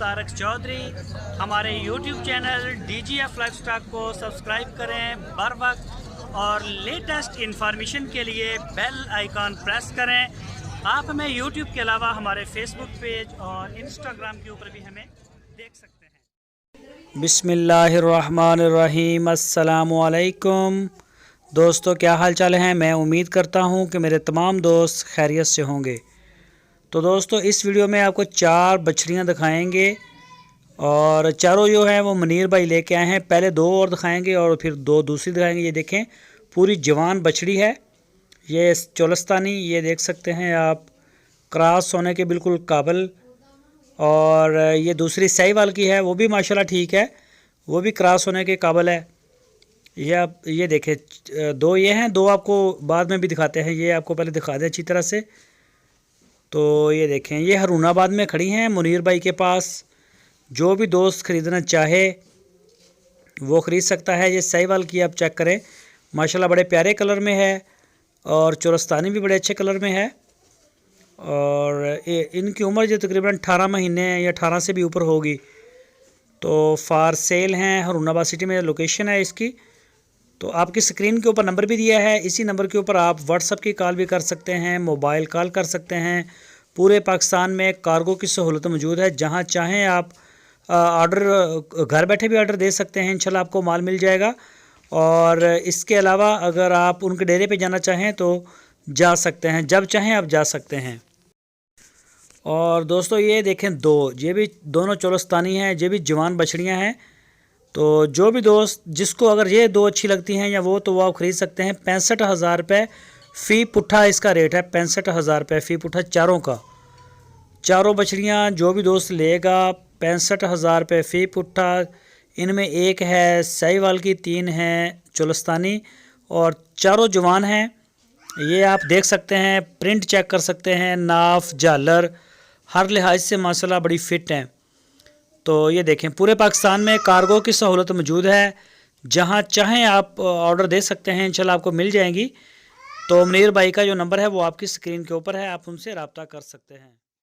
तारक चौधरी। हमारे YouTube channel DGF livestock को subscribe करें बर वक्त और लेटेस्ट इंफॉर्मेशन के लिए बेल आइकॉन प्रेस करें। आप हमें YouTube के अलावा हमारे Facebook पेज और Instagram के ऊपर भी हमें देख सकते हैं। बिस्मिल्लाहिर्रहमानिर्रहीम, अस्सलामुअलैकुम। दोस्तों, क्या हाल चाल हैं? मैं उम्मीद करता हूं कि मेरे तमाम दोस्त खैरियत से होंगे। तो दोस्तों, इस वीडियो में आपको 4 बछड़ियां दिखाएंगे और चारों जो हैं वो मुनीर भाई लेके आए हैं। पहले 2 और दिखाएंगे और फिर 2 दूसरी दिखाएंगे। ये देखें, पूरी जवान बछड़ी है। ये चोलस्तानी, ये देख सकते हैं आप, क्रॉस होने के बिल्कुल काबिल। और ये दूसरी साहिवाल की है, वो भी माशाल्लाह ठीक है, वो भी क्रॉस होने के काबिल है। ये देखें, 2 ये हैं, 2 आपको बाद में भी दिखाते हैं। ये आपको पहले दिखा दें अच्छी तरह से। तो ये देखें, ये हरूनाबाद में खड़ी हैं मुनीर भाई के पास। जो भी दोस्त ख़रीदना चाहे वो ख़रीद सकता है। ये साहिवाल की आप चेक करें, माशाल्लाह बड़े प्यारे कलर में है और चोलस्तानी भी बड़े अच्छे कलर में है। और इनकी उम्र जो तकरीबन 18 महीने या 18 से भी ऊपर होगी। तो फार सेल हैं, हरूनाबाद सिटी में लोकेशन है इसकी। तो आपकी स्क्रीन के ऊपर नंबर भी दिया है, इसी नंबर के ऊपर आप व्हाट्सएप की कॉल भी कर सकते हैं, मोबाइल कॉल कर सकते हैं। पूरे पाकिस्तान में कार्गो की सहूलत मौजूद है। जहां चाहें आप ऑर्डर घर बैठे भी ऑर्डर दे सकते हैं, इंशाल्लाह आपको माल मिल जाएगा। और इसके अलावा अगर आप उनके डेरे पे जाना चाहें तो जा सकते हैं, जब चाहें आप जा सकते हैं। और दोस्तों, ये देखें 2, ये भी दोनों चोलस्तानी हैं, ये भी जवान बछड़ियाँ हैं। तो जो भी दोस्त जिसको अगर ये 2 अच्छी लगती हैं या वो, तो वो आप ख़रीद सकते हैं। 65,000 रुपये फ़ी पुट्ठा इसका रेट है। 65,000 रुपये फ़ी पुट्ठा चारों का। चारों बछड़ियाँ जो भी दोस्त लेगा, 65,000 रुपये फ़ी पुट्ठा। इनमें एक है साहिवाल की, 3 हैं चोलस्तानी और चारों जवान हैं। ये आप देख सकते हैं, प्रिंट चेक कर सकते हैं, नाफ झालर हर लिहाज से माशाल्लाह बड़ी फ़िट हैं। तो ये देखें, पूरे पाकिस्तान में कार्गो की सहूलत मौजूद है। जहां चाहें आप ऑर्डर दे सकते हैं, इंशाल्लाह आपको मिल जाएंगी। तो मुनीर भाई का जो नंबर है वो आपकी स्क्रीन के ऊपर है, आप उनसे रब्ता कर सकते हैं।